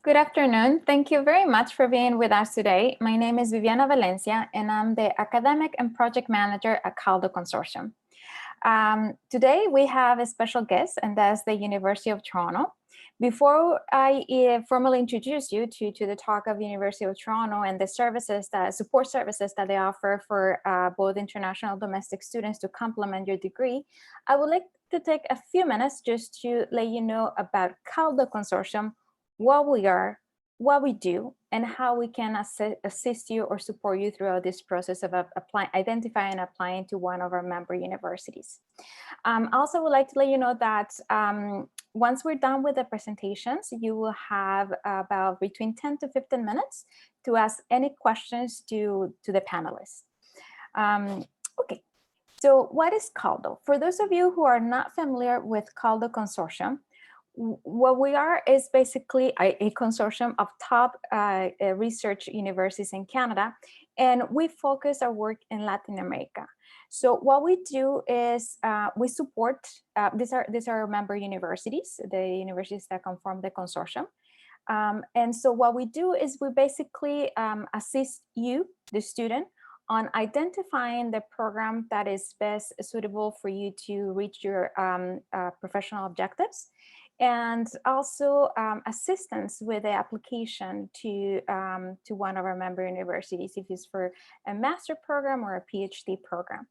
Good afternoon. Thank you very much for being with us today. My name is Viviana Valencia, and I'm the Academic and Project Manager at CALDO Consortium. Today, we have a special guest, and that's the University of Toronto. Before I formally introduce you to the talk of University of Toronto and the services, support services that they offer for both international and domestic students to complement your degree, I would like to take a few minutes just to let you know about CALDO Consortium, what we are, what we do, and how we can assist you or support you throughout this process of identifying and applying to one of our member universities. Also would like to let you know that once we're done with the presentations, you will have about between 10 to 15 minutes to ask any questions to the panelists. Okay, so what is CALDO? For those of you who are not familiar with CALDO Consortium, what we are is basically a consortium of top research universities in Canada, and we focus our work in Latin America. So what we do is we support, these are member universities, the universities that conform the consortium. And so what we do is we basically assist you, the student, on identifying the program that is best suitable for you to reach your professional objectives, and also assistance with the application to one of our member universities, if it's for a master program or a PhD program.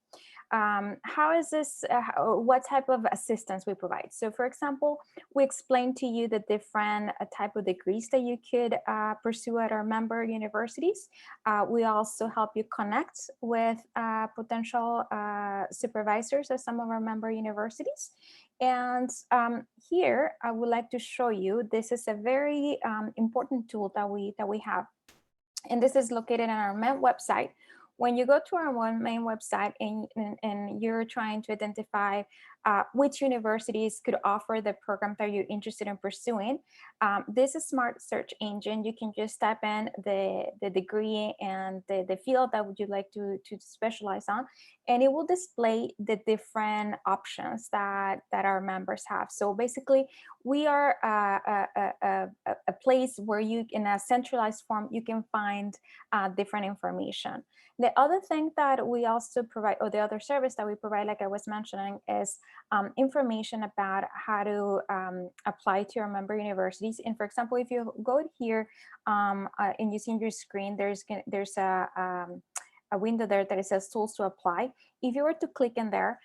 How is this, what type of assistance we provide? So for example, we explain to you the different type of degrees that you could pursue at our member universities. We also help you connect with potential supervisors at some of our member universities. And here I would like to show you, this is a very important tool that we have. And this is located on our main website. When you go to our main website and you're trying to identify which universities could offer the program that you're interested in pursuing, this is smart search engine. You can just type in the degree and the field that would you like to specialize on, and it will display the different options that our members have. So basically, we are a place where you, in a centralized form, you can find different information. The other thing that we also provide, or the other service that we provide, like I was mentioning, is information about how to apply to your member universities. And for example, if you go here and you see on your screen, there's a window there that it says tools to apply. If you were to click in there,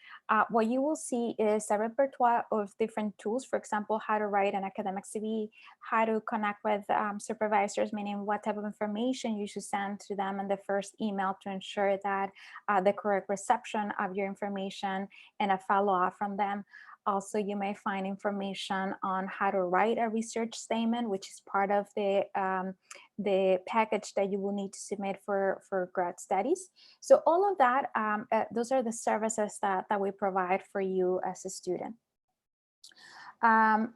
what you will see is a repertoire of different tools. For example, how to write an academic CV, how to connect with supervisors, meaning what type of information you should send to them in the first email to ensure that the correct reception of your information and a follow-up from them. Also, you may find information on how to write a research statement, which is part of the package that you will need to submit for grad studies. So all of that, those are the services that we provide for you as a student.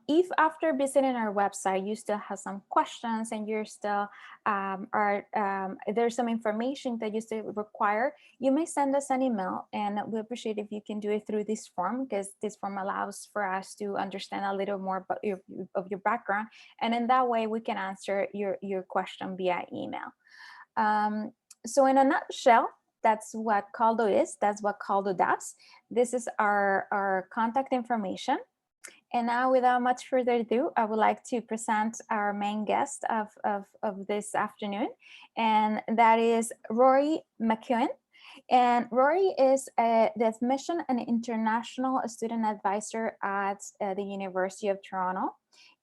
If after visiting our website, you still have some questions and you're still, there's some information that you still require, you may send us an email, and we appreciate if you can do it through this form, because this form allows for us to understand a little more about your background. And in that way, we can answer your question via email. So in a nutshell, that's what CALDO is. That's what CALDO does. This is our contact information. And now, without much further ado, I would like to present our main guest of this afternoon, and that is Rory McEwen. And Rory is the Admission and International Student Advisor at the University of Toronto.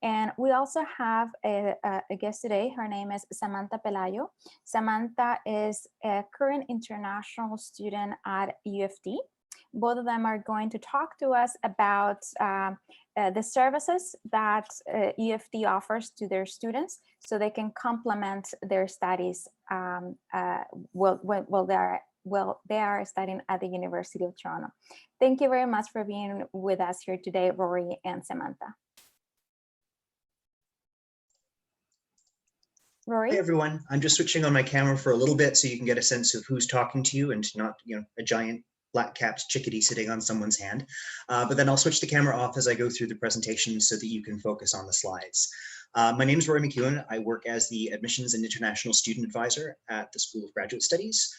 And we also have a guest today. Her name is Samantha Pelayo. Samantha is a current international student at U of T. Both of them are going to talk to us about the services that U of T offers to their students, so they can complement their studies while they are studying at the University of Toronto. Thank you very much for being with us here today, Rory and Samantha. Rory? Hi, everyone. I'm just switching on my camera for a little bit so you can get a sense of who's talking to you and not, a giant black-capped chickadee sitting on someone's hand. But then I'll switch the camera off as I go through the presentation so that you can focus on the slides. My name is Rory McEwen. I work as the Admissions and International Student Advisor at the School of Graduate Studies.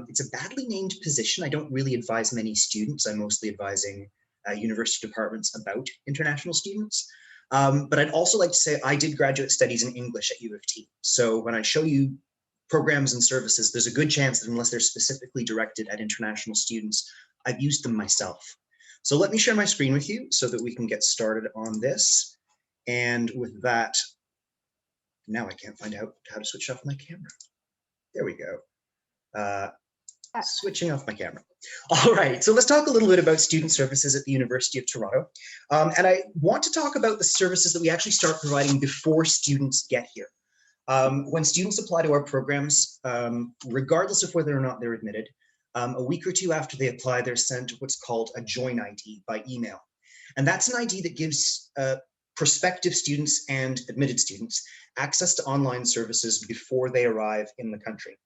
It's a badly named position. I don't really advise many students. I'm mostly advising university departments about international students. But I'd also like to say I did graduate studies in English at U of T. So when I show you programs and services, there's a good chance that unless they're specifically directed at international students, I've used them myself. So let me share my screen with you so that we can get started on this. And with that, now I can't find out how to switch off my camera. There we go. Switching off my camera. All right, so let's talk a little bit about student services at the University of Toronto. And I want to talk about the services that we actually start providing before students get here. When students apply to our programs, regardless of whether or not they're admitted, a week or two after they apply, they're sent what's called a Join ID by email. And that's an ID that gives prospective students and admitted students access to online services before they arrive in the country.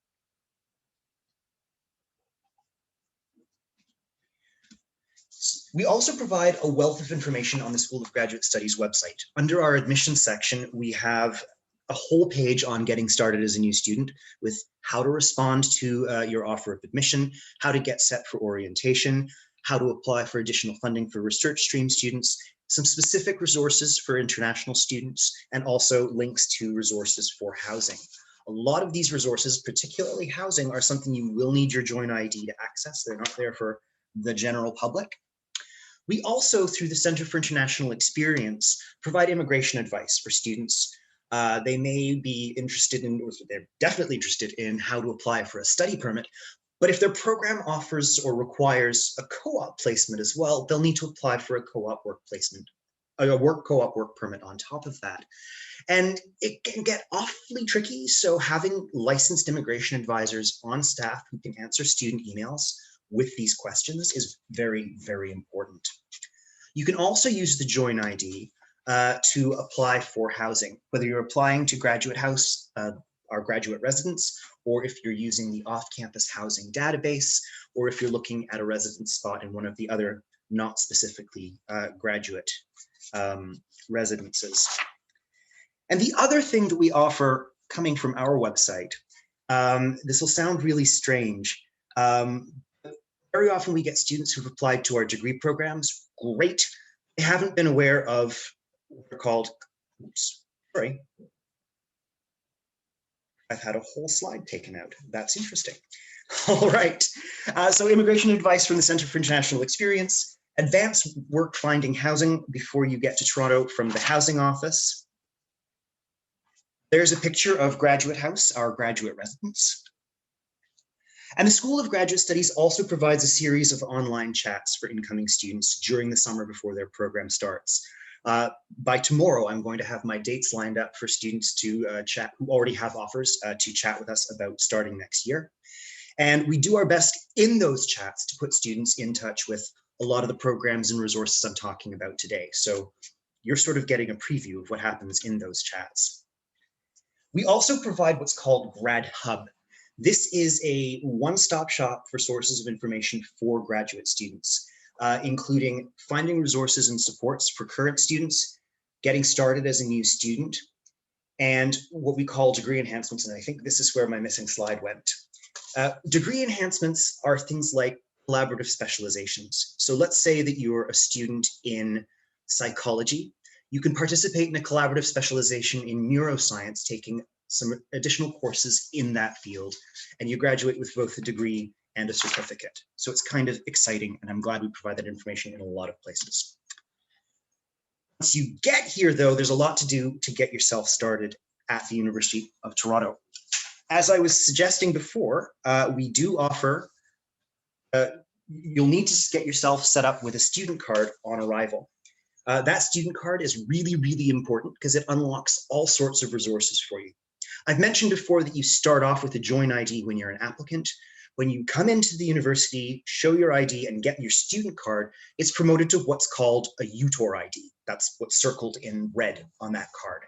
We also provide a wealth of information on the School of Graduate Studies website. Under our admissions section, we have a whole page on getting started as a new student with how to respond to your offer of admission, how to get set for orientation, how to apply for additional funding for research stream students, some specific resources for international students, and also links to resources for housing. A lot of these resources, particularly housing, are something you will need your Join ID to access. They're not there for the general public. We also, through the Center for International Experience, provide immigration advice for students. They may be interested in, or they're definitely interested in how to apply for a study permit, but if their program offers or requires a co-op placement as well, they'll need to apply for a co-op work placement, a co-op work permit on top of that. And it can get awfully tricky, so having licensed immigration advisors on staff who can answer student emails with these questions is very, very important. You can also use the Join ID to apply for housing, whether you're applying to Graduate House, our graduate residence, or if you're using the off-campus housing database, or if you're looking at a residence spot in one of the other not specifically graduate residences. And the other thing that we offer coming from our website, this will sound really strange, very often we get students who've applied to our degree programs. Great. They haven't been aware of what are called, oops, sorry. I've had a whole slide taken out. That's interesting. All right. So immigration advice from the Center for International Experience, advanced work finding housing before you get to Toronto from the Housing Office. There's a picture of Graduate House, our graduate residence. And the School of Graduate Studies also provides a series of online chats for incoming students during the summer before their program starts. By tomorrow, I'm going to have my dates lined up for students to chat, who already have offers, to chat with us about starting next year. And we do our best in those chats to put students in touch with a lot of the programs and resources I'm talking about today. So you're sort of getting a preview of what happens in those chats. We also provide what's called Grad Hub. This is a one-stop shop for sources of information for graduate students, including finding resources and supports for current students, getting started as a new student, and what we call degree enhancements. And I think this is where my missing slide went. Degree enhancements are things like collaborative specializations. So let's say that you're a student in psychology. You can participate in a collaborative specialization in neuroscience, taking some additional courses in that field, and you graduate with both a degree and a certificate. So it's kind of exciting, and I'm glad we provide that information in a lot of places. Once you get here, though, there's a lot to do to get yourself started at the University of Toronto. As I was suggesting before, we do offer, you'll need to get yourself set up with a student card on arrival. That student card is really, really important because it unlocks all sorts of resources for you. I've mentioned before that you start off with a Join ID when you're an applicant. When you come into the university, show your ID and get your student card, it's promoted to what's called a UTOR ID. That's what's circled in red on that card.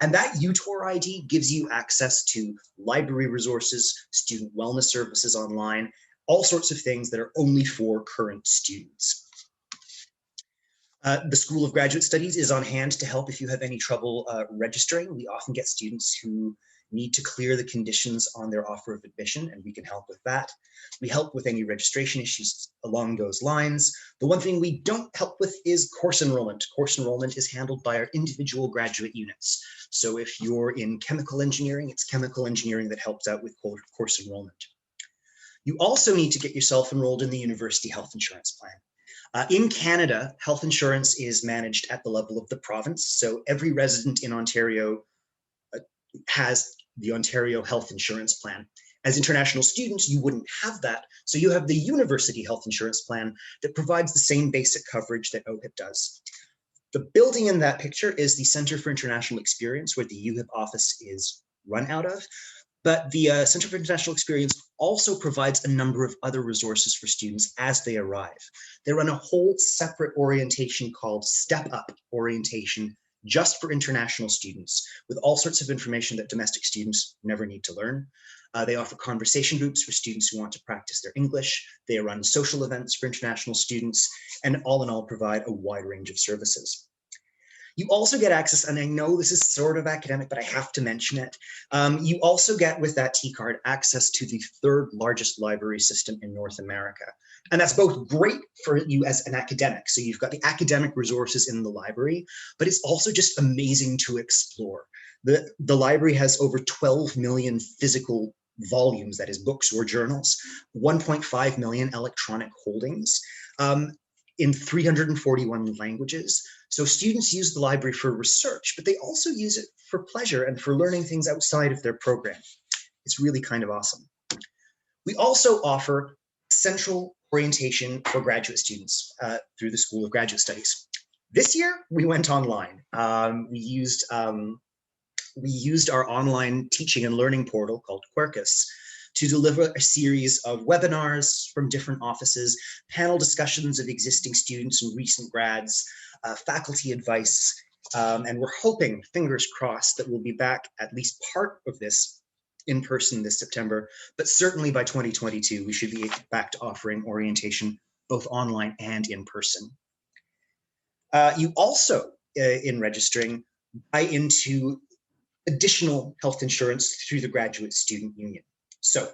And that UTOR ID gives you access to library resources, student wellness services online, all sorts of things that are only for current students. The School of Graduate Studies is on hand to help if you have any trouble registering. We often get students who need to clear the conditions on their offer of admission, and we can help with that. We help with any registration issues along those lines. The one thing we don't help with is course enrollment. Course enrollment is handled by our individual graduate units. So if you're in chemical engineering, it's chemical engineering that helps out with course enrollment. You also need to get yourself enrolled in the university health insurance plan. In Canada, health insurance is managed at the level of the province. So every resident in Ontario has the Ontario Health Insurance Plan. As international students, you wouldn't have that. So you have the University Health Insurance Plan that provides the same basic coverage that OHIP does. The building in that picture is the Center for International Experience, where the UHIP office is run out of. But the Center for International Experience also provides a number of other resources for students as they arrive. They run a whole separate orientation called Step Up Orientation, just for international students, with all sorts of information that domestic students never need to learn. They offer conversation groups for students who want to practice their English. They run social events for international students, and all in all provide a wide range of services. You also get access, and I know this is sort of academic, but I have to mention it. You also get, with that T-card, access to the third largest library system in North America. And that's both great for you as an academic. So you've got the academic resources in the library, but it's also just amazing to explore. The library has over 12 million physical volumes, that is books or journals, 1.5 million electronic holdings, in 341 languages. So students use the library for research, but they also use it for pleasure and for learning things outside of their program. It's really kind of awesome. We also offer central orientation for graduate students through the School of Graduate Studies. This year, we went online. We used our online teaching and learning portal called Quercus to deliver a series of webinars from different offices, panel discussions of existing students and recent grads, faculty advice, and we're hoping, fingers crossed, that we'll be back at least part of this in person this September, but certainly by 2022, we should be back to offering orientation both online and in person. You also, in registering, buy into additional health insurance through the Graduate Student Union. So,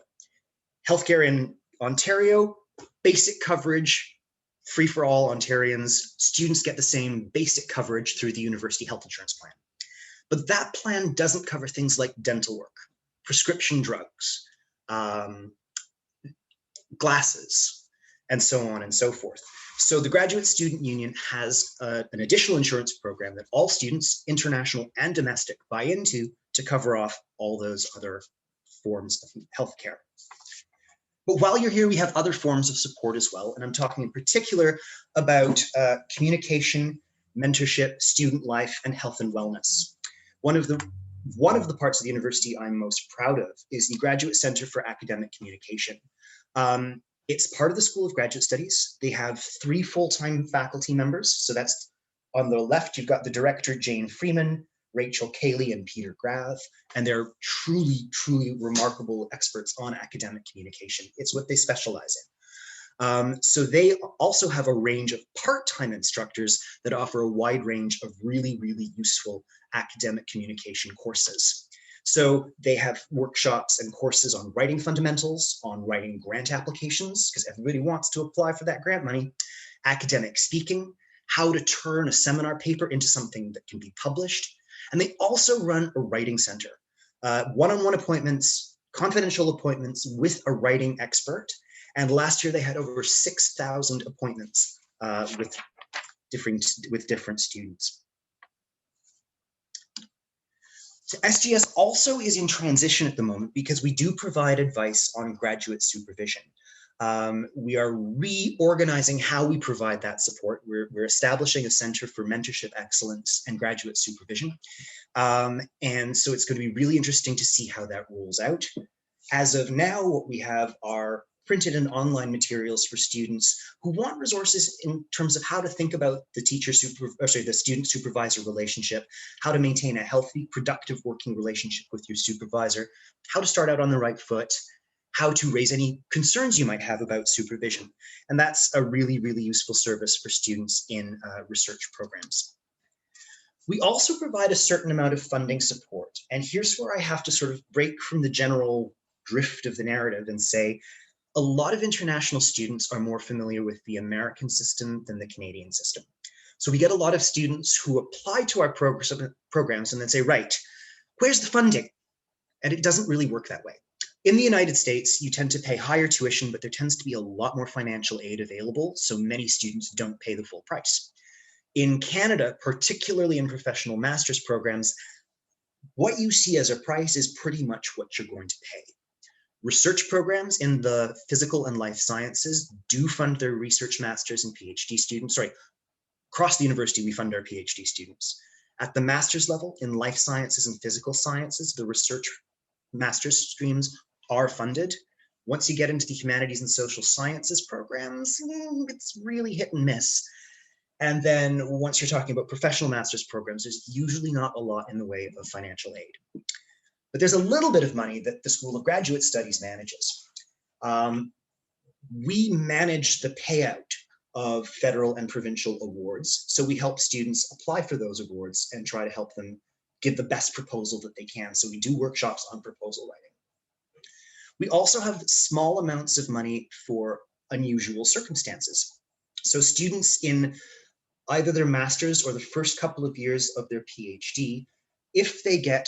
healthcare in Ontario, basic coverage, free for all Ontarians. Students get the same basic coverage through the University Health Insurance Plan. But that plan doesn't cover things like dental work, prescription drugs, glasses, and so on and so forth. So the Graduate Student Union has an additional insurance program that all students, international and domestic, buy into to cover off all those other forms of healthcare. But while you're here, we have other forms of support as well. And I'm talking in particular about communication, mentorship, student life, and health and wellness. One of the parts of the university I'm most proud of is the Graduate Center for Academic Communication. It's part of the School of Graduate Studies. They have 3 full-time faculty members. So that's on the left, you've got the director, Jane Freeman, Rachel Cayley, and Peter Grav, and they're truly, truly remarkable experts on academic communication. It's what they specialize in. So they also have a range of part-time instructors that offer a wide range of really, really useful academic communication courses. So they have workshops and courses on writing fundamentals, on writing grant applications, because everybody wants to apply for that grant money, academic speaking, how to turn a seminar paper into something that can be published. And they also run a writing center, one-on-one appointments, confidential appointments with a writing expert. And last year they had over 6,000 appointments with different students. So SGS also is in transition at the moment because we do provide advice on graduate supervision. We are reorganizing how we provide that support. We're establishing a Center for Mentorship Excellence and Graduate Supervision. And so it's going to be really interesting to see how that rolls out. As of now, what we have are printed and online materials for students who want resources in terms of how to think about the the student supervisor relationship, how to maintain a healthy, productive working relationship with your supervisor, how to start out on the right foot, how to raise any concerns you might have about supervision. And that's a really, really useful service for students in research programs. We also provide a certain amount of funding support. And here's where I have to sort of break from the general drift of the narrative and say, a lot of international students are more familiar with the American system than the Canadian system. So we get a lot of students who apply to our programs and then say, right, where's the funding? And it doesn't really work that way. In the United States, you tend to pay higher tuition, but there tends to be a lot more financial aid available, so many students don't pay the full price. In Canada, particularly in professional master's programs, what you see as a price is pretty much what you're going to pay. Research programs in the physical and life sciences do fund their research masters and PhD students. Sorry, across the university, we fund our PhD students. At the master's level in life sciences and physical sciences, the research master's streams are funded. Once you get into the humanities and social sciences programs, it's really hit and miss. And then once you're talking about professional master's programs, there's usually not a lot in the way of financial aid. But there's a little bit of money that the School of Graduate Studies manages. We manage the payout of federal and provincial awards. So we help students apply for those awards and try to help them give the best proposal that they can. So we do workshops on proposal writing. We also have small amounts of money for unusual circumstances. So students in either their master's or the first couple of years of their PhD, if they get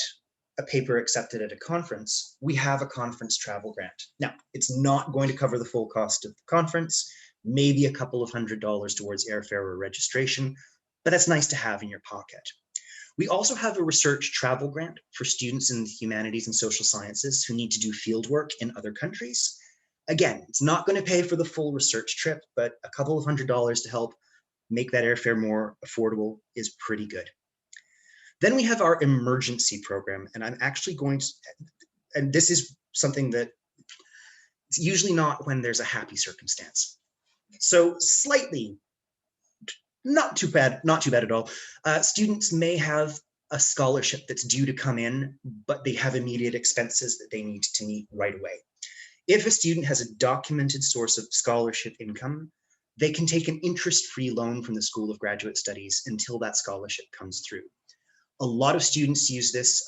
a paper accepted at a conference, we have a conference travel grant. Now, it's not going to cover the full cost of the conference, maybe a couple of $100s towards airfare or registration, but that's nice to have in your pocket. We also have a research travel grant for students in the humanities and social sciences who need to do field work in other countries. Again, it's not going to pay for the full research trip, but a couple of $100s to help make that airfare more affordable is pretty good. Then we have our emergency program, and I'm actually going to, and this is something that it's usually not when there's a happy circumstance. So slightly, not too bad at all. Students may have a scholarship that's due to come in, but they have immediate expenses that they need to meet right away. If a student has a documented source of scholarship income, they can take an interest-free loan from the School of Graduate Studies until that scholarship comes through. A lot of students use this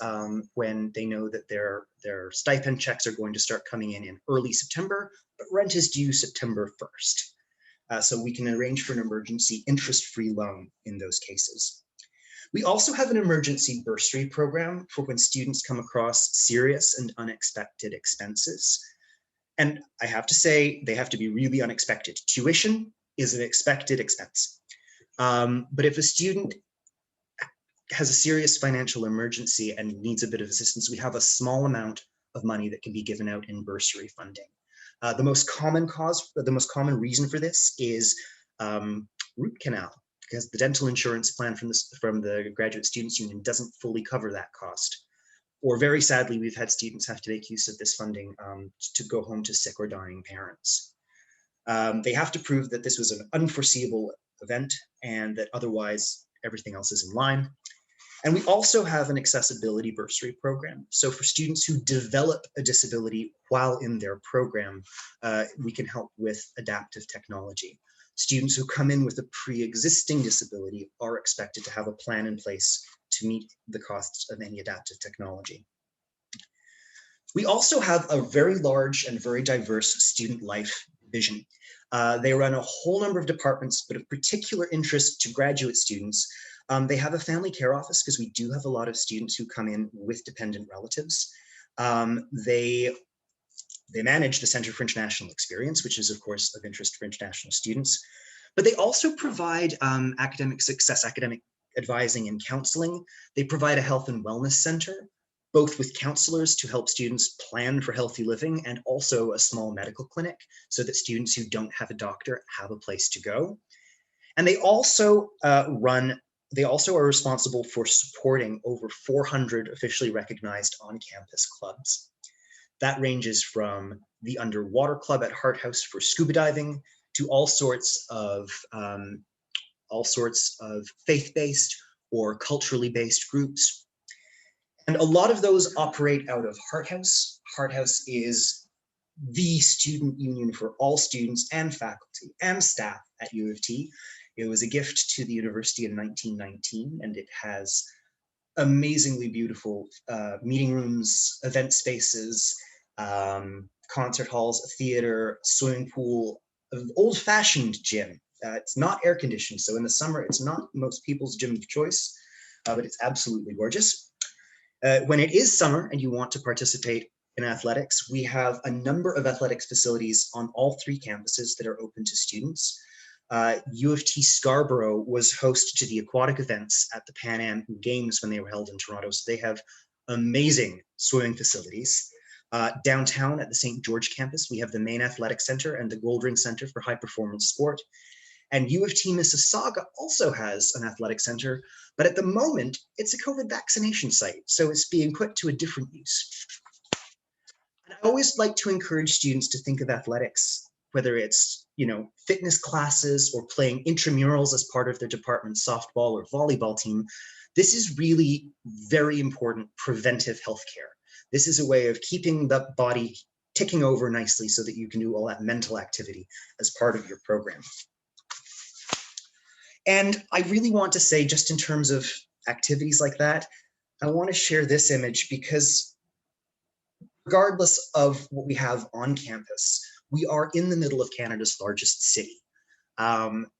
when they know that their stipend checks are going to start coming in early September, but rent is due September 1st. So we can arrange for an emergency interest-free loan in those cases. We also have an emergency bursary program for when students come across serious and unexpected expenses. And I have to say, they have to be really unexpected. Tuition is an expected expense. But if a student has a serious financial emergency and needs a bit of assistance, we have a small amount of money that can be given out in bursary funding. The most common reason for this is root canal, because the dental insurance plan from the Graduate Students Union doesn't fully cover that cost. Or very sadly, we've had students have to make use of this funding to go home to sick or dying parents. They have to prove that this was an unforeseeable event and that otherwise everything else is in line. And we also have an accessibility bursary program. So for students who develop a disability while in their program, we can help with adaptive technology. Students who come in with a pre-existing disability are expected to have a plan in place to meet the costs of any adaptive technology. We also have a very large and very diverse student life division. They run a whole number of departments, but of particular interest to graduate students. They have a family care office because we do have a lot of students who come in with dependent relatives. They manage the Center for International Experience, which is of course of interest for international students, but they also provide academic success, academic advising and counseling. They provide a health and wellness center, both with counselors to help students plan for healthy living and also a small medical clinic so that students who don't have a doctor have a place to go. And they also are responsible for supporting over 400 officially recognized on-campus clubs. That ranges from the Underwater Club at Hart House for scuba diving to all sorts of faith-based or culturally based groups. And a lot of those operate out of Hart House. Hart House is the student union for all students and faculty and staff at U of T. It was a gift to the university in 1919, and it has amazingly beautiful meeting rooms, event spaces, concert halls, a theater, swimming pool, an old-fashioned gym. It's not air conditioned, so in the summer it's not most people's gym of choice, but it's absolutely gorgeous. When it is summer and you want to participate in athletics, we have a number of athletics facilities on all 3 campuses that are open to students. U of T Scarborough was host to the aquatic events at the Pan Am Games when they were held in Toronto, so they have amazing swimming facilities. Downtown at the St. George campus, we have the main athletic center and the Goldring Center for High Performance Sport. And U of T Mississauga also has an athletic center, but at the moment, it's a COVID vaccination site, so it's being put to a different use. And I always like to encourage students to think of athletics, whether it's, fitness classes or playing intramurals as part of their department's softball or volleyball team. This is really very important preventive healthcare. This is a way of keeping the body ticking over nicely so that you can do all that mental activity as part of your program. And I really want to say, just in terms of activities like that, I want to share this image because regardless of what we have on campus, we are in the middle of Canada's largest city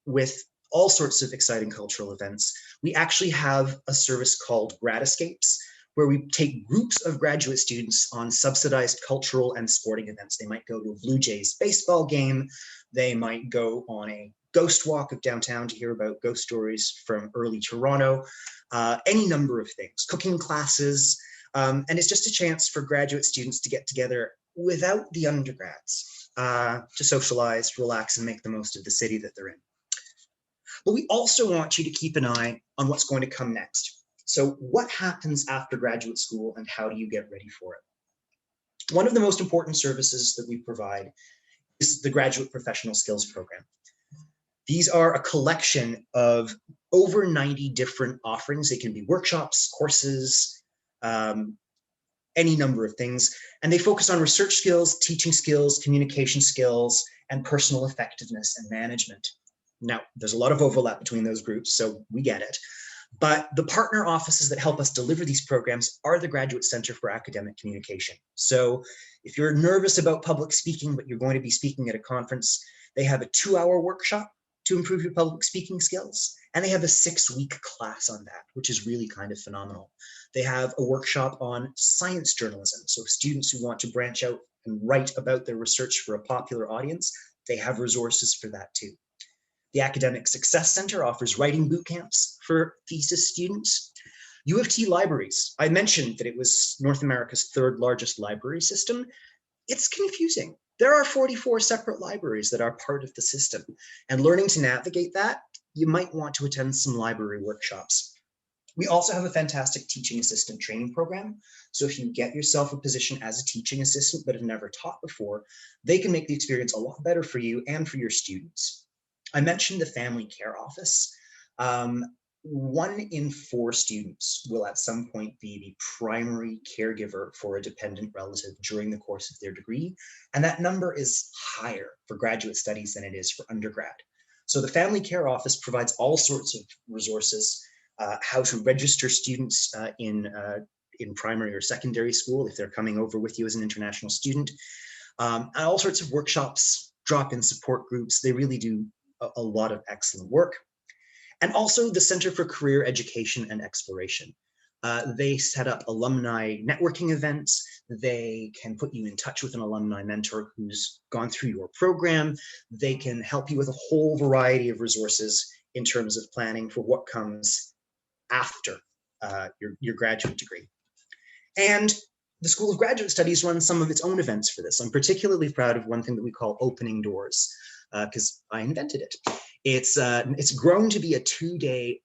with all sorts of exciting cultural events. We actually have a service called Grad Escapes, where we take groups of graduate students on subsidized cultural and sporting events. They might go to a Blue Jays baseball game. They might go on a ghost walk of downtown to hear about ghost stories from early Toronto, any number of things, cooking classes. And it's just a chance for graduate students to get together without the undergrads, to socialize, relax, and make the most of the city that they're in. But we also want you to keep an eye on what's going to come next. So what happens after graduate school and how do you get ready for it? One of the most important services that we provide is the Graduate Professional Skills Program. These are a collection of over 90 different offerings. They can be workshops, courses, any number of things. And they focus on research skills, teaching skills, communication skills, and personal effectiveness and management. Now, there's a lot of overlap between those groups, so we get it. But the partner offices that help us deliver these programs are the Graduate Center for Academic Communication. So if you're nervous about public speaking, but you're going to be speaking at a conference, they have a 2-hour workshop to improve your public speaking skills. And they have a 6-week class on that, which is really kind of phenomenal. They have a workshop on science journalism. So students who want to branch out and write about their research for a popular audience, they have resources for that too. The Academic Success Center offers writing boot camps for thesis students. U of T Libraries. I mentioned that it was North America's 3rd largest library system. It's confusing. There are 44 separate libraries that are part of the system. And learning to navigate that, you might want to attend some library workshops. We also have a fantastic teaching assistant training program. So if you get yourself a position as a teaching assistant but have never taught before, they can make the experience a lot better for you and for your students. I mentioned the family care office. 1 in 4 students will at some point be the primary caregiver for a dependent relative during the course of their degree. And that number is higher for graduate studies than it is for undergrad. So the family care office provides all sorts of resources, how to register students in primary or secondary school if they're coming over with you as an international student, and all sorts of workshops, drop-in support groups. They really do a lot of excellent work. And also the Center for Career Education and Exploration. They set up alumni networking events. They can put you in touch with an alumni mentor who's gone through your program. They can help you with a whole variety of resources in terms of planning for what comes after your graduate degree. And the School of Graduate Studies runs some of its own events for this. I'm particularly proud of one thing that we call Opening Doors, because I invented it. It's grown to be a 2-day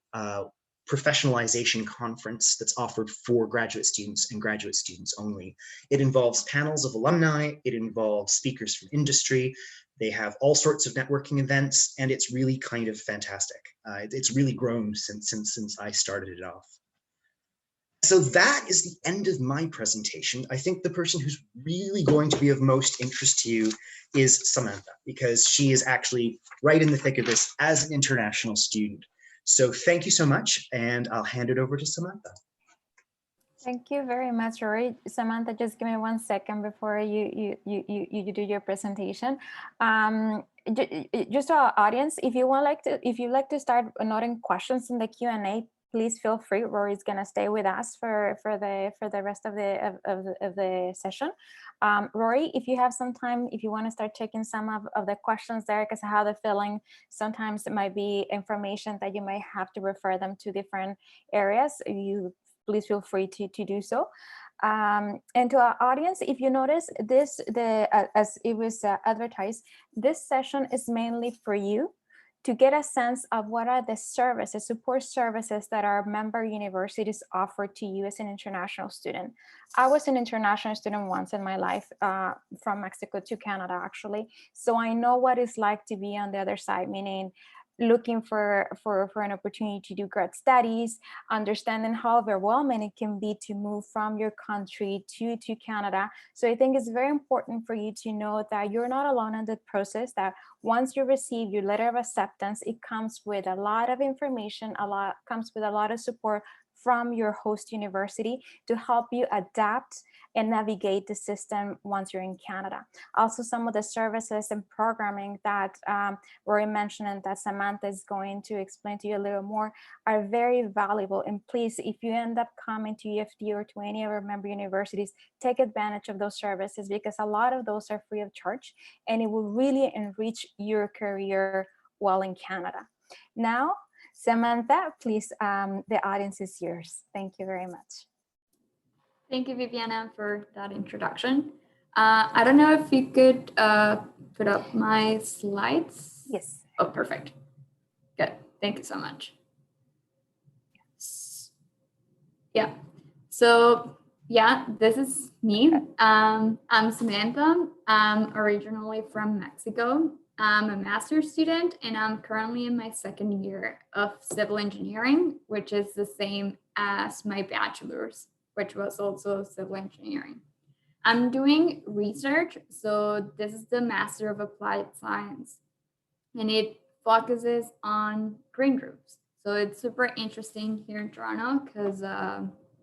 professionalization conference that's offered for graduate students and graduate students only. It involves panels of alumni. It involves speakers from industry. They have all sorts of networking events, and it's really kind of fantastic. It's really grown since I started it off. So that is the end of my presentation. I think the person who's really going to be of most interest to you is Samantha, because she is actually right in the thick of this as an international student. So thank you so much, and I'll hand it over to Samantha. Thank you very much, Rory. Samantha, just give me 1 second before you do your presentation. Just our audience, if you like to start noting questions in the Q&A, please feel free. Rory is gonna stay with us for the rest of the session. Rory, if you have some time, if you want to start checking some of the questions there, because I have the feeling sometimes it might be information that you might have to refer them to different areas. Please feel free to do so. And to our audience, if you notice this, as it was advertised, this session is mainly for you to get a sense of what are the services, support services that our member universities offer to you as an international student. I was an international student once in my life, from Mexico to Canada, actually. So I know what it's like to be on the other side, meaning looking for an opportunity to do grad studies, understanding how overwhelming it can be to move from your country to Canada. So I think it's very important for you to know that you're not alone in the process, that once you receive your letter of acceptance, it comes with a lot of information, comes with a lot of support from your host university to help you adapt and navigate the system once you're in Canada. Also, some of the services and programming that Rory mentioned and that Samantha is going to explain to you a little more are very valuable. And please, if you end up coming to UFD or to any of our member universities, take advantage of those services, because a lot of those are free of charge and it will really enrich your career while in Canada. Now, Samantha, please, the audience is yours. Thank you very much. Thank you, Viviana, for that introduction. I don't know if you could put up my slides. Yes. Oh, perfect. Good. Thank you so much. Yeah. So, yeah, this is me. I'm Samantha. I'm originally from Mexico. I'm a master's student, and I'm currently in my second year of civil engineering, which is the same as my bachelor's, which was also civil engineering. I'm doing research, so this is the Master of Applied Science, and it focuses on green groups. So it's super interesting here in Toronto because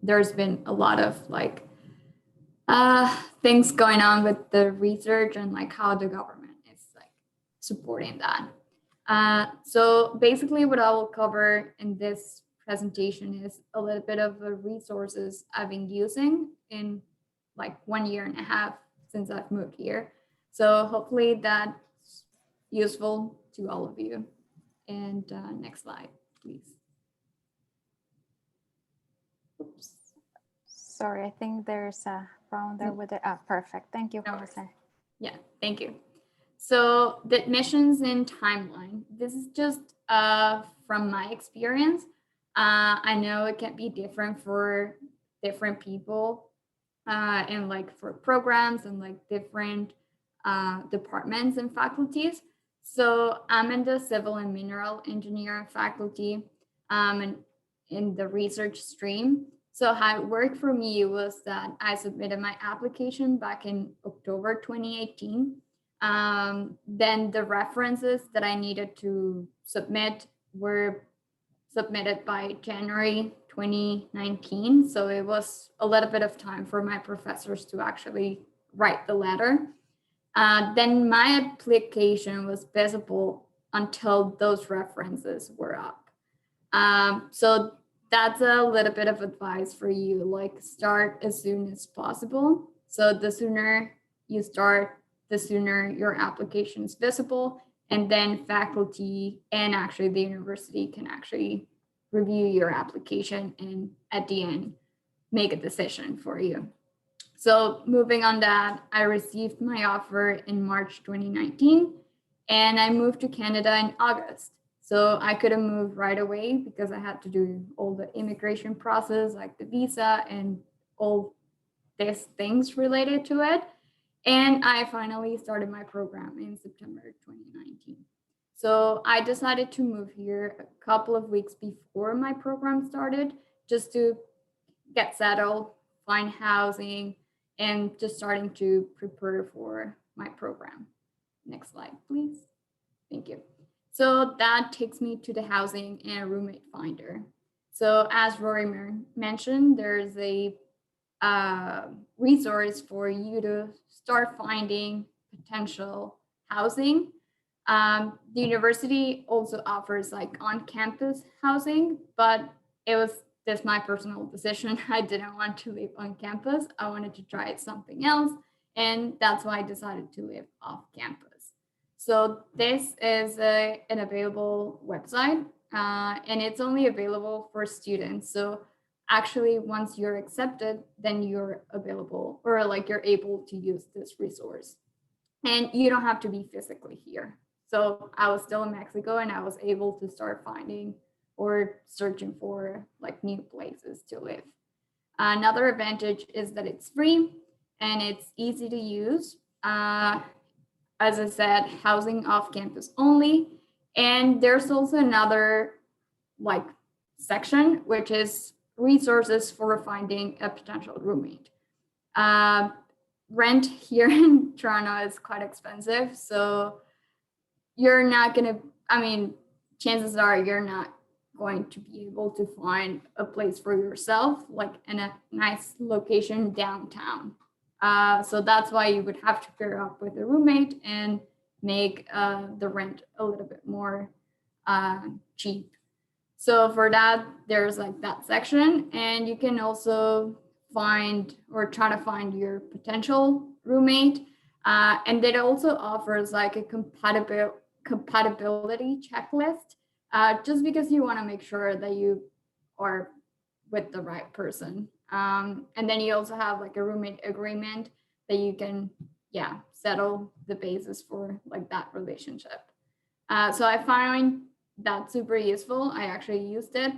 there's been a lot of things going on with the research and like how the government is like supporting that. So basically what I will cover in this presentation is a little bit of the resources I've been using in like 1.5 years since I've moved here. So hopefully that's useful to all of you. And next slide, please. Oops. Sorry, I think there's a problem there with it. Perfect. Thank you. No, yeah, thank you. So the admissions and timeline, this is just from my experience. I know it can be different for different people and like for programs and like different departments and faculties. So I'm in the civil and mineral engineering faculty and in the research stream. So how it worked for me was that I submitted my application back in October 2018. Then the references that I needed to submit were submitted by January 2019. So it was a little bit of time for my professors to actually write the letter. Then my application was visible until those references were up. So that's a little bit of advice for you, like start as soon as possible. So the sooner you start, the sooner your application is visible, and then faculty and actually the university can actually review your application and at the end make a decision for you. So moving on that, I received my offer in March 2019 and I moved to Canada in August. So I couldn't move right away because I had to do all the immigration process, like the visa and all these things related to it. And I finally started my program in September 2019. So I decided to move here a couple of weeks before my program started, just to get settled, find housing, and just starting to prepare for my program. Next slide, please. Thank you. So that takes me to the housing and roommate finder. So as Rory mentioned, there's a resource for you to start finding potential housing. The university also offers like on-campus housing, but it was just my personal decision. I didn't want to live on campus. I wanted to try something else, and that's why I decided to live off campus. So this is an available website, and it's only available for students. So actually, once you're accepted, then you're available, or like you're able to use this resource. And you don't have to be physically here. So I was still in Mexico, and I was able to start finding or searching for like new places to live. Another advantage is that it's free and it's easy to use. As I said, housing off campus only. And there's also another like section, which is resources for finding a potential roommate. Rent here in Toronto is quite expensive. So you're not gonna, I mean, chances are you're not going to be able to find a place for yourself, like in a nice location downtown. So that's why you would have to pair up with a roommate and make the rent a little bit more cheap. So for that, there's like that section, and you can also find or try to find your potential roommate. And it also offers like a compatibility checklist, just because you want to make sure that you are with the right person. And then you also have like a roommate agreement that you can, yeah, settle the basis for like that relationship. So I find that super useful. I actually used it.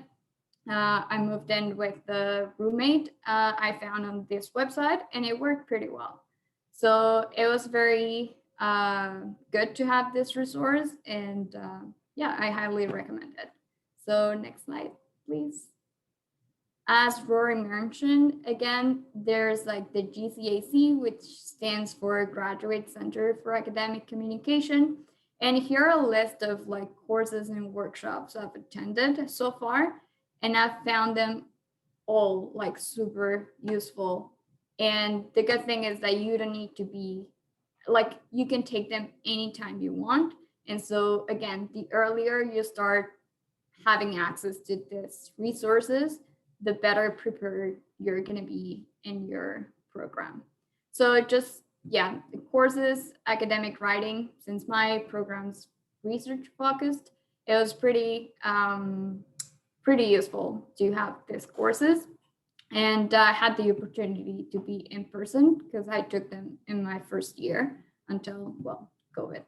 I moved in with the roommate I found on this website, and it worked pretty well. So it was very good to have this resource, and yeah, I highly recommend it. So next slide, please. As Rory mentioned, again, there's like the GCAC, which stands for Graduate Center for Academic Communication. And here are a list of like courses and workshops I've attended so far, and I've found them all like super useful. And the good thing is that you don't need to be like, you can take them anytime you want. And so again, the earlier you start having access to these resources, the better prepared you're going to be in your program. So just, yeah, the courses, academic writing, since my program's research focused, it was pretty useful to have these courses. And I had the opportunity to be in person because I took them in my first year until, well, COVID.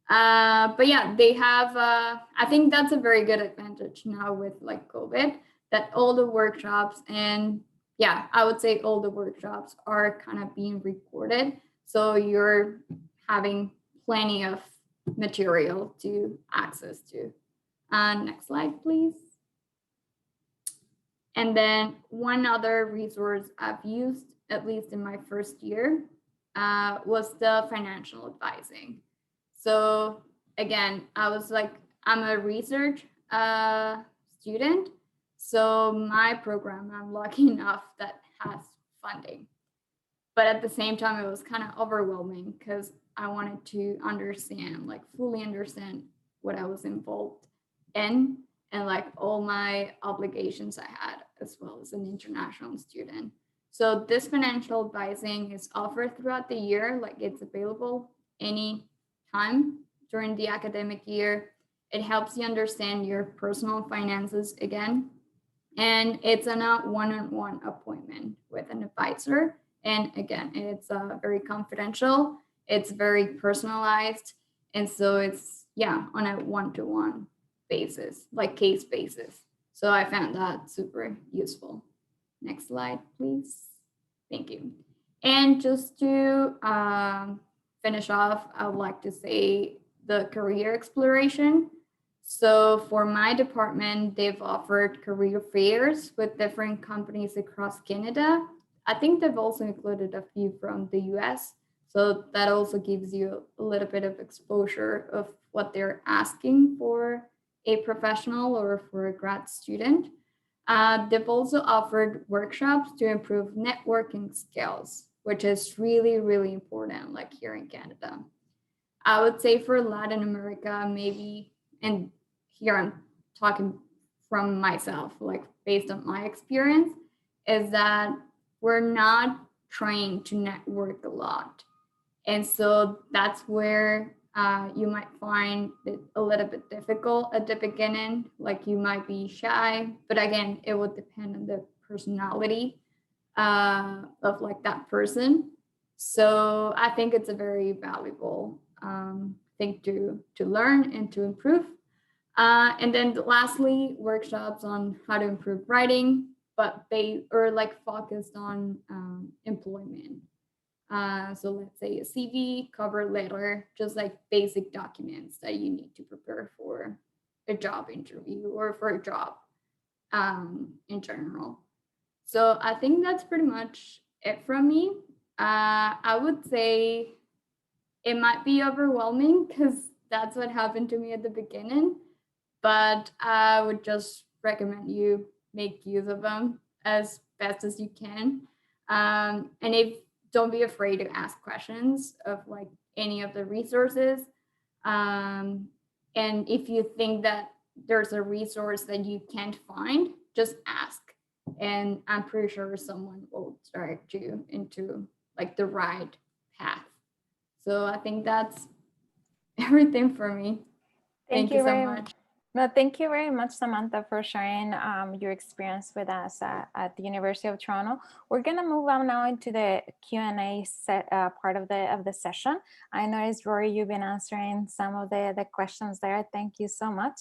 But yeah, they have, I think that's a very good advantage now with like COVID, that all the workshops, and yeah, I would say all the workshops are kind of being recorded. So you're having plenty of material to access to. Next slide, please. And then one other resource I've used, at least in my first year, was the financial advising. So again, I was like, I'm a research student. So my program, I'm lucky enough that has funding. But at the same time, it was kind of overwhelming because I wanted to understand, like fully understand what I was involved in, and like all my obligations I had as well as an international student. So this financial advising is offered throughout the year, like it's available any time during the academic year. It helps you understand your personal finances again. And it's on a one-on-one appointment with an advisor. And again, it's very confidential. It's very personalized. And so it's, yeah, on a one-to-one basis, like case basis. So I found that super useful. Next slide, please. Thank you. And just to finish off, I would like to say the career exploration. So for my department, they've offered career fairs with different companies across Canada. I think they've also included a few from the US. So that also gives you a little bit of exposure of what they're asking for a professional or for a grad student. They've also offered workshops to improve networking skills, which is really, really important, like here in Canada. I would say for Latin America, maybe, and here I'm talking from myself, like based on my experience, is that we're not trained to network a lot. And so that's where you might find it a little bit difficult at the beginning. Like you might be shy, but again, it would depend on the personality of like that person. So I think it's a very valuable thing to learn and to improve. And then lastly, workshops on how to improve writing, but or like focused on employment. So let's say a CV, cover letter, just like basic documents that you need to prepare for a job interview or for a job in general. So I think that's pretty much it from me. I would say it might be overwhelming because that's what happened to me at the beginning, but I would just recommend you make use of them as best as you can. And if don't be afraid to ask questions of like any of the resources. And if you think that there's a resource that you can't find, just ask. And I'm pretty sure someone will direct you into like the right path. So I think that's everything for me. Thank you so much. No, thank you very much, Samantha, for sharing your experience with us at the University of Toronto. We're going to move on now into the Q&A part of the session. I noticed, Rory, you've been answering some of the questions there. Thank you so much.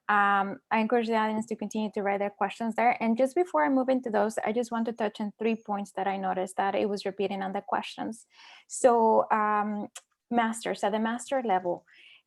I encourage the audience to continue to write their questions there. And just before I move into those, I just want to touch on 3 points that I noticed that it was repeating on the questions. So masters, at the master level,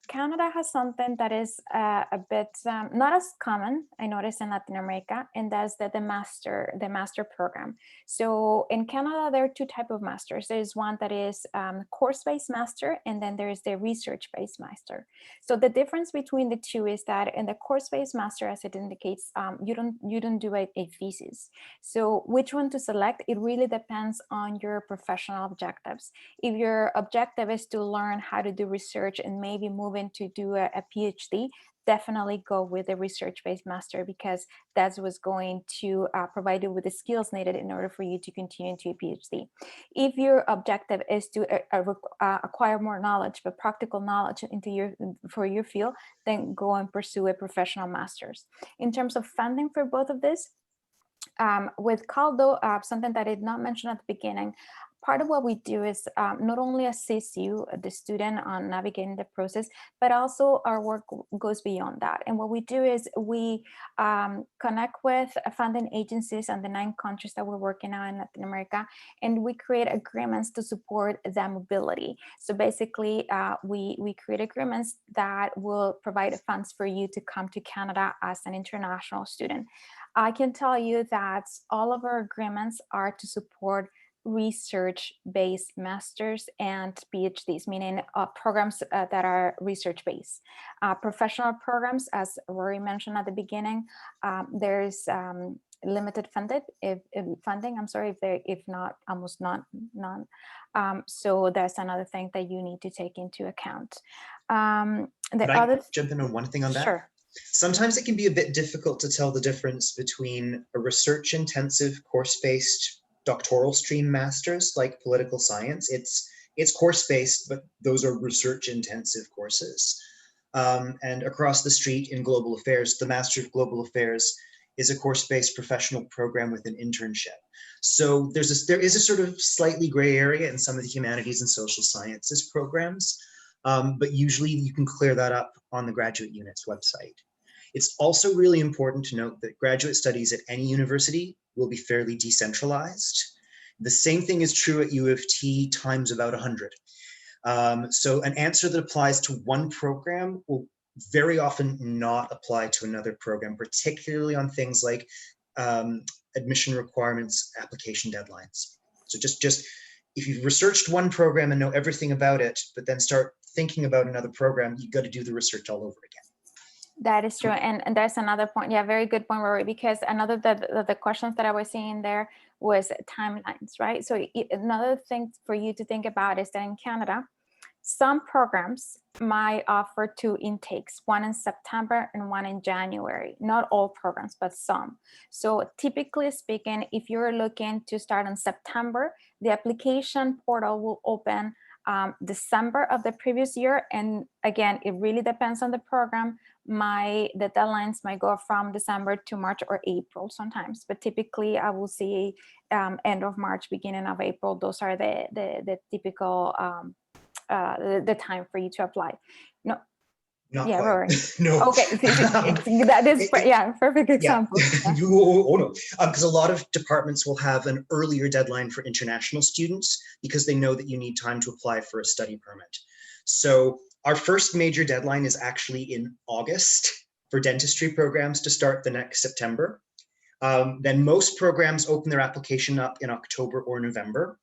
Canada has something that is a bit not as common, I noticed, in Latin America, and that's the master program. So in Canada, there are 2 types of masters. There's one that is course-based master, and then there is the research-based master. So the difference between the 2 is that in the course-based master, as it indicates, you don't do a thesis. So which one to select, it really depends on your professional objectives. If your objective is to learn how to do research and maybe move into do a PhD, definitely go with the research-based master, because that's what's going to provide you with the skills needed in order for you to continue to a PhD. If your objective is to acquire more knowledge, but practical knowledge for your field, then go and pursue a professional master's. In terms of funding for both of this, with CALDO, something that I did not mention at the beginning, part of what we do is not only assist you, the student, on navigating the process, but also our work goes beyond that. And what we do is we connect with funding agencies and the 9 countries that we're working on in Latin America, and we create agreements to support their mobility. So basically, we create agreements that will provide funds for you to come to Canada as an international student. I can tell you that all of our agreements are to support research-based masters and PhDs, meaning programs that are research-based. Professional programs, as Rory mentioned at the beginning, there's limited funding, if not almost none. So that's another thing that you need to take into account. Could I jump in on one thing on that? Sure. Sometimes it can be a bit difficult to tell the difference between a research-intensive course-based doctoral stream master's like political science. It's course-based, but those are research-intensive courses. And across the street in global affairs, the Master of Global Affairs is a course-based professional program with an internship. So there is a sort of slightly gray area in some of the humanities and social sciences programs. But usually you can clear that up on the graduate unit's website. It's also really important to note that graduate studies at any university will be fairly decentralized. The same thing is true at U of T times about 100. So an answer that applies to one program will very often not apply to another program, particularly on things like admission requirements, application deadlines. So just if you've researched one program and know everything about it, but then start thinking about another program, you've got to do the research all over again. That is true. And there's another point. Yeah, very good point, Rory, because another the questions that I was seeing there was timelines, right? So another thing for you to think about is that in Canada, some programs might offer 2 intakes, one in September and one in January. Not all programs, but some. So typically speaking, if you're looking to start in September, the application portal will open December of the previous year. And again, it really depends on the program. The deadlines might go from December to March or April sometimes, but typically I will see end of March, beginning of April. Those are the typical the time for you to apply. No, Not yeah, quite. Rory. No. Okay, that is yeah, perfect example. Yeah. Oh no, because a lot of departments will have an earlier deadline for international students because they know that you need time to apply for a study permit. So our first major deadline is actually in August for dentistry programs to start the next September. Then most programs open their application up in October or November,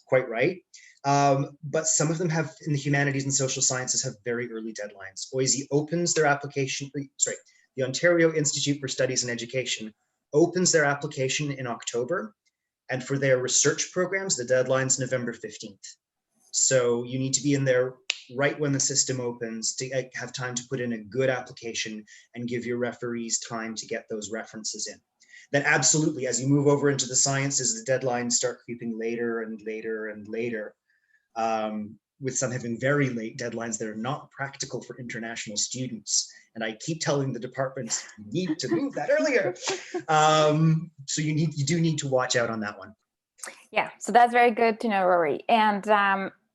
quite right. But some of them have, in the humanities and social sciences, have very early deadlines. OISE opens their application, the Ontario Institute for Studies and Education opens their application in October. And for their research programs, the deadline's November 15th. So you need to be in there right when the system opens to have time to put in a good application and give your referees time to get those references in. Then absolutely, as you move over into the sciences, the deadlines start creeping later and later and later, with some having very late deadlines that are not practical for international students. And I keep telling the departments, you need to move that earlier. So you do need to watch out on that one. Yeah, so that's very good to know, Rory. And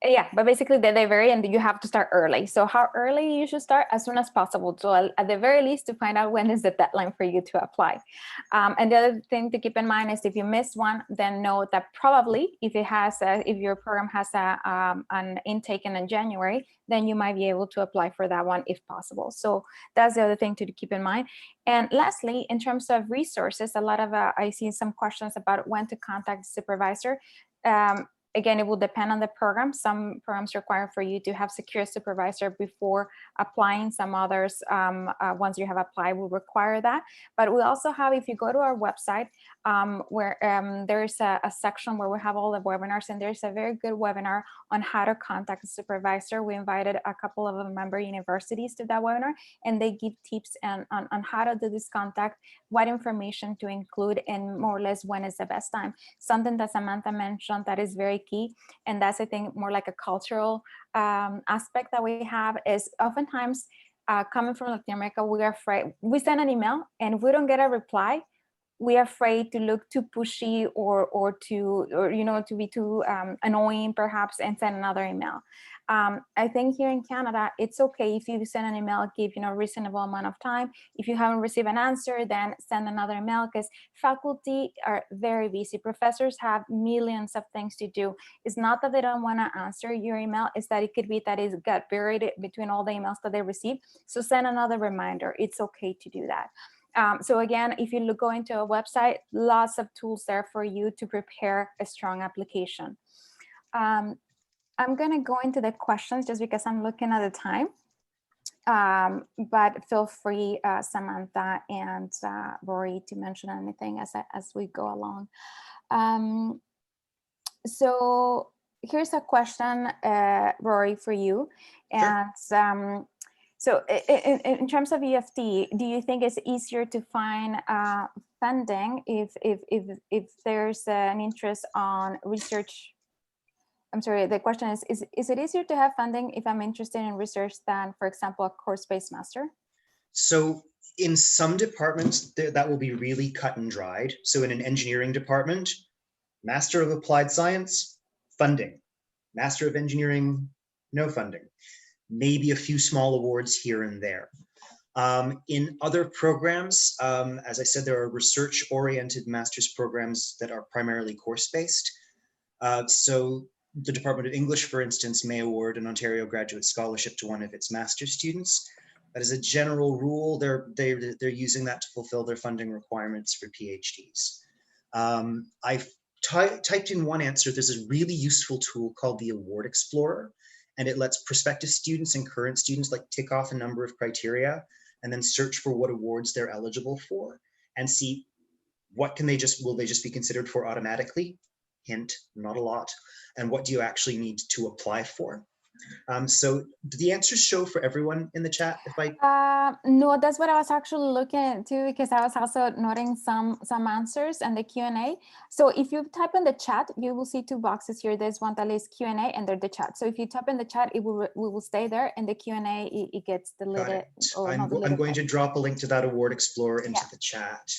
yeah, but basically they vary and you have to start early. So how early you should start? As soon as possible. So at the very least to find out when is the deadline for you to apply. And the other thing to keep in mind is if you miss one, then know that probably if your program has an intake in January, then you might be able to apply for that one if possible. So that's the other thing to keep in mind. And lastly, in terms of resources, a lot of I see some questions about when to contact the supervisor. Again, it will depend on the program. Some programs require for you to have secure supervisor before applying. Some others, once you have applied, will require that. But we also have, if you go to our website, where there's a section where we have all the webinars, and there's a very good webinar on how to contact a supervisor. We invited a couple of member universities to that webinar, and they give tips on how to do this contact, what information to include, and more or less when is the best time. Something that Samantha mentioned that is very key, and that's, I think, more like a cultural aspect that we have, is oftentimes coming from Latin America, we are afraid. We send an email, and if we don't get a reply, we are afraid to look too pushy or to be too annoying perhaps, and send another email. I think here in Canada, it's okay if you send an email, give a reasonable amount of time. If you haven't received an answer, then send another email, because faculty are very busy. Professors have millions of things to do. It's not that they don't want to answer your email, it's that it could be that it got buried between all the emails that they received. So send another reminder. It's okay to do that. So again, if you go into a website, lots of tools there for you to prepare a strong application. I'm going to go into the questions just because I'm looking at the time. But feel free, Samantha and Rory, to mention anything as we go along. So here's a question, Rory, for you. And Sure. so in terms of UFT, do you think it's easier to find funding if there's an interest on research? I'm sorry, the question is it easier to have funding if I'm interested in research than, for example, a course-based master? So in some departments, that will be really cut and dried. So in an engineering department, Master of Applied Science, funding. Master of Engineering, no funding. Maybe a few small awards here and there. In other programs, as I said, there are research-oriented master's programs that are primarily course-based. So the Department of English, for instance, may award an Ontario Graduate Scholarship to one of its master's students. But as a general rule, they're using that to fulfill their funding requirements for PhDs. I've typed in one answer. There's a really useful tool called the Award Explorer, and it lets prospective students and current students like tick off a number of criteria and then search for what awards they're eligible for and see what will they just be considered for automatically? Hint, not a lot. And what do you actually need to apply for? So do the answers show for everyone in the chat? No, that's what I was actually looking at too, because I was also noting some answers and the Q&A. So if you type in the chat, you will see two boxes here. There's one that is Q&A and there's the chat. So if you type in the chat, it will stay there, and the Q&A it gets deleted. I'm going to drop a link to that Award Explorer into the chat.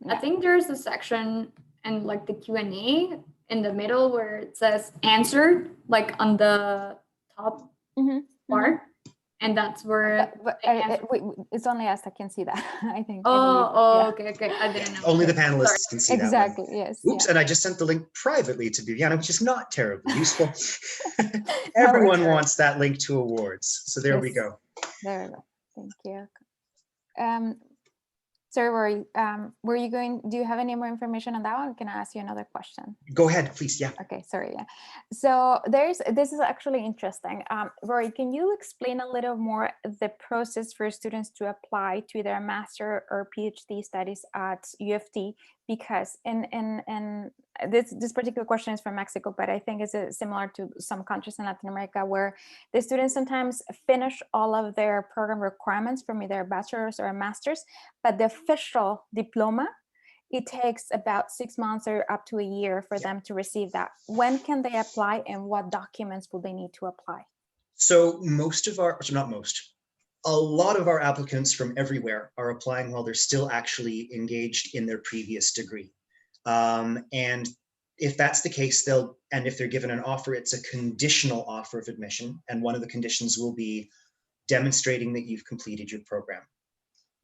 I think there's a section in like the Q&A in the middle where it says answered, like on the top part, and that's where it's only us that can see that. I think. Okay. I didn't know. Only the panelists can see exactly. That one. Yes. Oops, and I just sent the link privately to Viviana, which is not terribly useful. Everyone wants that link to awards, so there we go. There we go. Thank you. Sorry, Rory, were you going, do you have any more information on that one? Can I ask you another question? Go ahead, please, yeah. Okay, sorry, yeah. So this is actually interesting. Rory, can you explain a little more the process for students to apply to their master or PhD studies at UFT? Because this particular question is from Mexico, but I think it's similar to some countries in Latin America where the students sometimes finish all of their program requirements from either a bachelor's or a master's, but the official diploma, it takes about 6 months or up to a year for them to receive that. When can they apply, and what documents will they need to apply? So a lot of our applicants from everywhere are applying while they're still actually engaged in their previous degree. And if that's the case, if they're given an offer, it's a conditional offer of admission. And one of the conditions will be demonstrating that you've completed your program.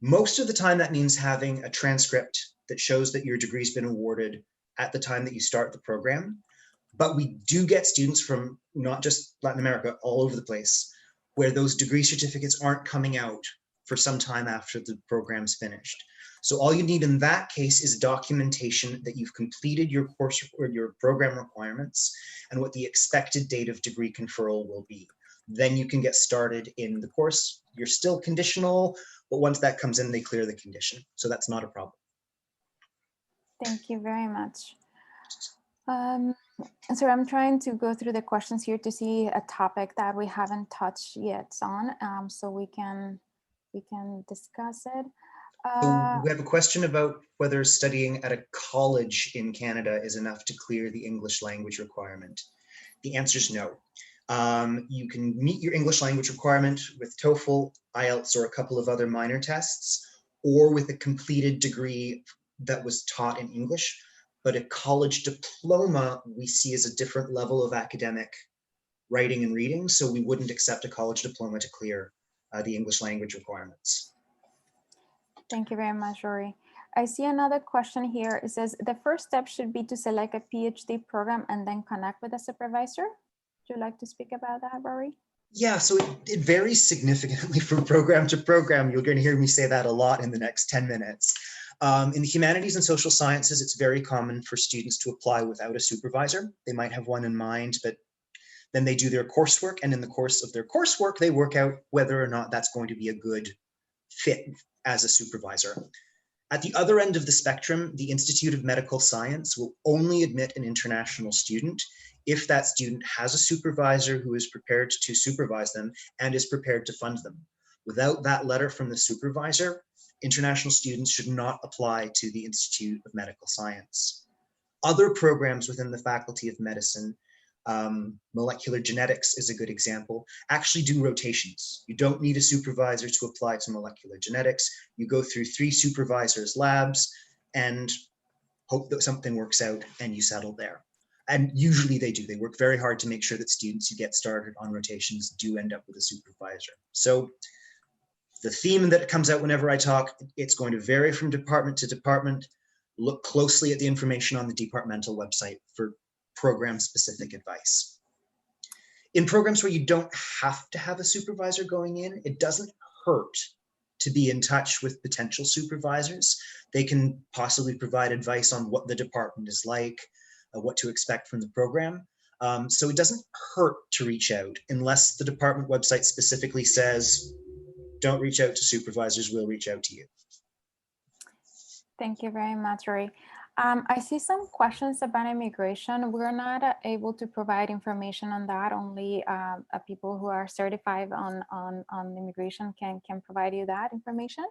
Most of the time, that means having a transcript that shows that your degree's been awarded at the time that you start the program. But we do get students from not just Latin America, all over the place, where those degree certificates aren't coming out for some time after the program's finished. So all you need in that case is documentation that you've completed your course or your program requirements and what the expected date of degree conferral will be. Then you can get started in the course. You're still conditional, but once that comes in, they clear the condition. So that's not a problem. Thank you very much. So I'm trying to go through the questions here to see a topic that we haven't touched yet on, so we can discuss it. We have a question about whether studying at a college in Canada is enough to clear the English language requirement. The answer is no. You can meet your English language requirement with TOEFL, IELTS, or a couple of other minor tests, or with a completed degree that was taught in English. But a college diploma we see as a different level of academic writing and reading, so we wouldn't accept a college diploma to clear the English language requirements. Thank you very much, Rory. I see another question here. It says, the first step should be to select a PhD program and then connect with a supervisor. Would you like to speak about that, Rory? Yeah, so it varies significantly from program to program. You're going to hear me say that a lot in the next 10 minutes. In the humanities and social sciences, it's very common for students to apply without a supervisor. They might have one in mind, but then they do their coursework, and in the course of their coursework, they work out whether or not that's going to be a good fit as a supervisor. At the other end of the spectrum, the Institute of Medical Science will only admit an international student if that student has a supervisor who is prepared to supervise them and is prepared to fund them. Without that letter from the supervisor, international students should not apply to the Institute of Medical Science. Other programs within the Faculty of Medicine, molecular genetics is a good example, actually do rotations. You don't need a supervisor to apply to molecular genetics. You go through 3 supervisors' labs and hope that something works out and you settle there. And usually they do. They work very hard to make sure that students who get started on rotations do end up with a supervisor. So the theme that comes out whenever I talk, it's going to vary from department to department. Look closely at the information on the departmental website for program-specific advice. In programs where you don't have to have a supervisor going in, it doesn't hurt to be in touch with potential supervisors. They can possibly provide advice on what the department is like, what to expect from the program. So it doesn't hurt to reach out unless the department website specifically says, don't reach out to supervisors, we'll reach out to you. Thank you very much, Rory. I see some questions about immigration. We're not able to provide information on that. Only people who are certified on immigration can provide you that information.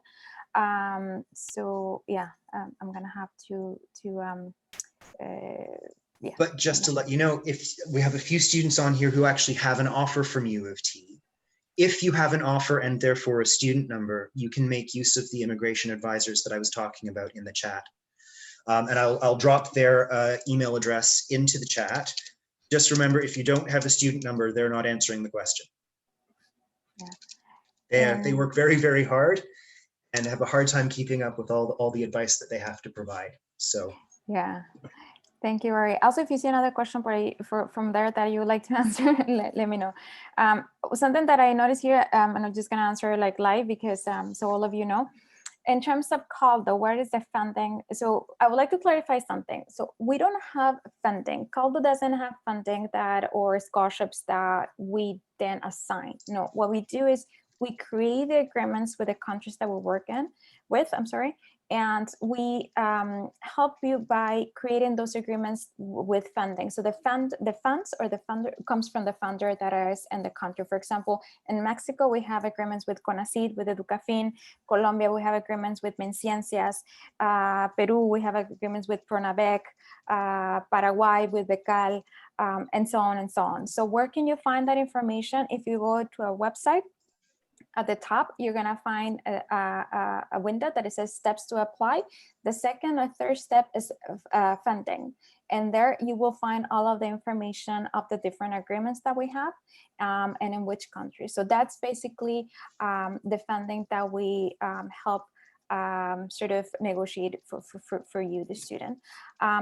So yeah, I'm gonna have to yeah. But just to let you know, if we have a few students on here who actually have an offer from U of T, if you have an offer and therefore a student number, you can make use of the immigration advisors that I was talking about in the chat. And I'll drop their email address into the chat. Just remember, if you don't have a student number, they're not answering the question. Yeah. They work very, very hard and have a hard time keeping up with all the advice that they have to provide. So yeah. Thank you, Rory. Also, if you see another question from there that you would like to answer, let me know. Something that I noticed here, and I'm just going to answer like live because so all of you know. In terms of CALDO, where is the funding? So I would like to clarify something. So we don't have funding. CALDO doesn't have funding that or scholarships that we then assign. No, what we do is we create the agreements with the countries that we work with, and we help you by creating those agreements with funding. So the funds or the funder comes from the funder that is in the country. For example, in Mexico, we have agreements with CONACYT, with Educafin. Colombia, we have agreements with MinCiencias. Peru, we have agreements with Pronavec. Paraguay with Becal, and so on and so on. So where can you find that information? If you go to our website, at the top, you're going to find a window that it says steps to apply. The second or third step is funding. And there you will find all of the information of the different agreements that we have and in which country. So that's basically the funding that we help sort of negotiate for you, the student.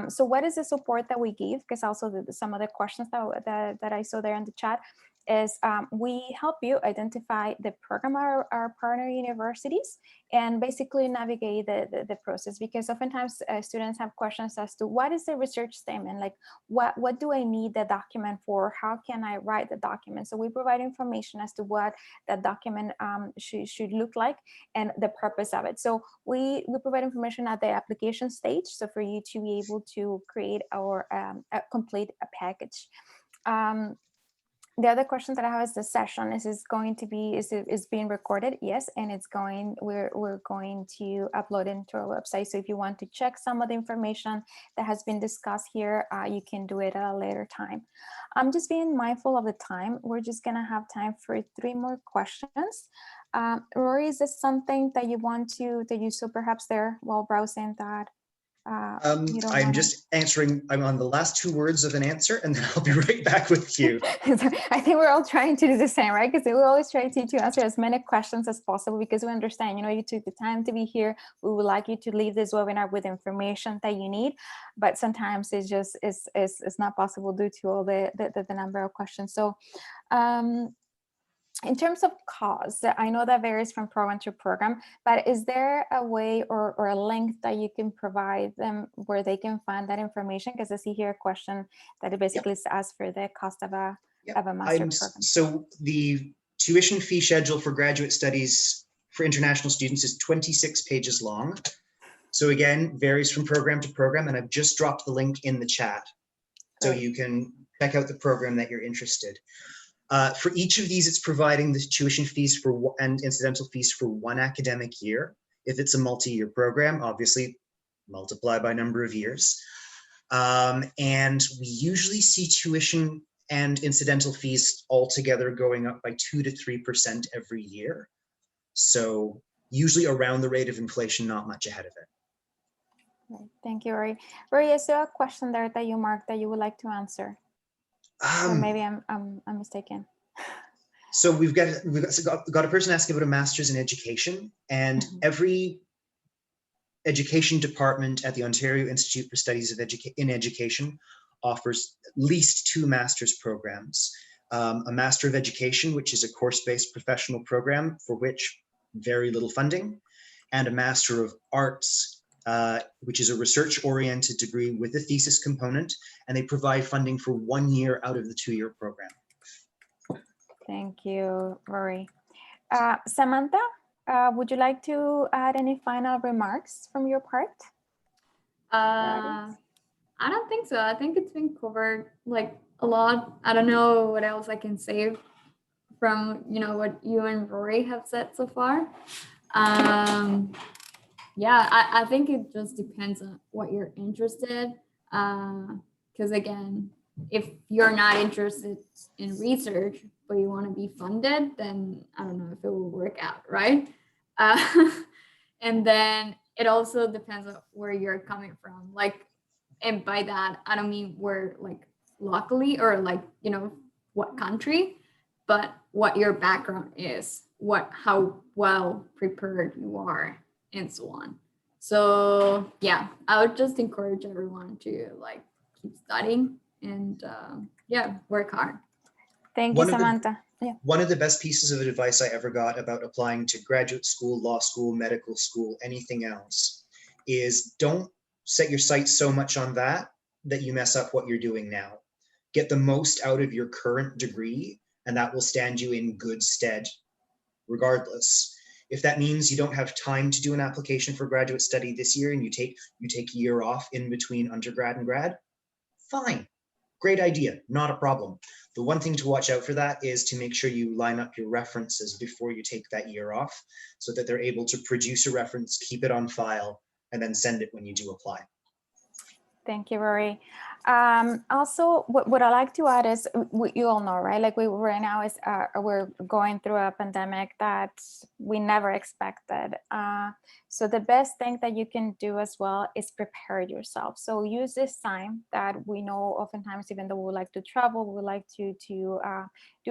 So what is the support that we give? Because also some of the questions that I saw there in the chat is we help you identify the program of our partner universities and basically navigate the process, because oftentimes students have questions as to what is the research statement, like what do I need the document for, how can I write the document? So we provide information as to what that document should look like and the purpose of it. So we provide information at the application stage, so for you to be able to create our complete a package. The other question that I have is the session is being recorded? Yes, and we're going to upload into our website. So if you want to check some of the information that has been discussed here, you can do it at a later time. I'm just being mindful of the time. We're just gonna have time for 3 more questions. Rory, is this something that you that you saw perhaps there while browsing that? I'm just answering. I'm on the last 2 words of an answer, and then I'll be right back with you. I think we're all trying to do the same, right? Because we always try to answer as many questions as possible, because we understand, you took the time to be here. We would like you to leave this webinar with information that you need, but sometimes it's just it's not possible due to all the number of questions. So in terms of cost, I know that varies from program to program, but is there a way or a link that you can provide them where they can find that information? Because I see here a question that it basically asks for the cost of a master program. So the tuition fee schedule for graduate studies for international students is 26 pages long. So again, varies from program to program, and I've just dropped the link in the chat. So you can check out the program that you're interested. For each of these, it's providing the tuition fees and incidental fees for 1 academic year. If it's a multi-year program, obviously multiply by number of years. And we usually see tuition and incidental fees altogether going up by 2 to 3% every year. So usually around the rate of inflation, not much ahead of it. Okay, thank you, Rory. Rory, is there a question there that you marked that you would like to answer? Or maybe I'm mistaken. So we've got a person asking about a master's in education, and every education department at the Ontario Institute for Studies in Education offers at least 2 master's programs. A Master of Education, which is a course-based professional program for which very little funding, and a Master of Arts, which is a research-oriented degree with a thesis component, and they provide funding for 1 year out of the 2-year program. Thank you, Rory. Samantha, would you like to add any final remarks from your part? I don't think so. I think it's been covered like a lot. I don't know what else I can say from, you know, what you and Rory have said so far. Yeah, I think it just depends on what you're interested. Because again, if you're not interested in research, but you want to be funded, then I don't know if it will work out, right? And then it also depends on where you're coming from. Like, and by that, I don't mean where, like, locally or like, you know, what country, but what your background is, how well prepared you are, and so on. So yeah, I would just encourage everyone to like keep studying and yeah, work hard. Thank you, Samantha. One of the best pieces of advice I ever got about applying to graduate school, law school, medical school, anything else, is don't set your sights so much on that you mess up what you're doing now. Get the most out of your current degree, and that will stand you in good stead regardless. If that means you don't have time to do an application for graduate study this year and you take a year off in between undergrad and grad, fine. Great idea, not a problem. The one thing to watch out for that is to make sure you line up your references before you take that year off so that they're able to produce a reference, keep it on file, and then send it when you do apply. Thank you, Rory. Also, what I like to add is, you all know, right? Like right now is we're going through a pandemic that we never expected. So the best thing that you can do as well is prepare yourself. So use this time that we know oftentimes, even though we like to travel, we like to do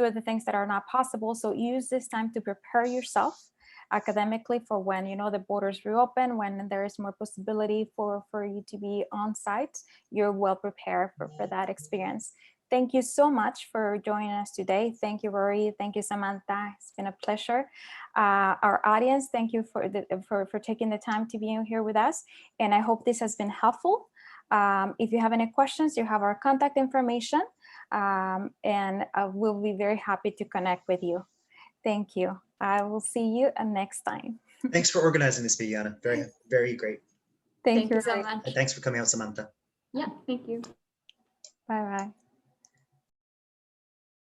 other things that are not possible. So use this time to prepare yourself academically for when, you know, the borders reopen, when there is more possibility for you to be on site, you're well prepared for that experience. Thank you so much for joining us today. Thank you, Rory. Thank you, Samantha. It's been a pleasure. Our audience, thank you for taking the time to be here with us. And I hope this has been helpful. If you have any questions, you have our contact information, and we'll be very happy to connect with you. Thank you. I will see you next time. Thanks for organizing this, Viviana. Very, very great. Thank you so much. And thanks for coming out, Samantha. Yeah, thank you. Bye-bye.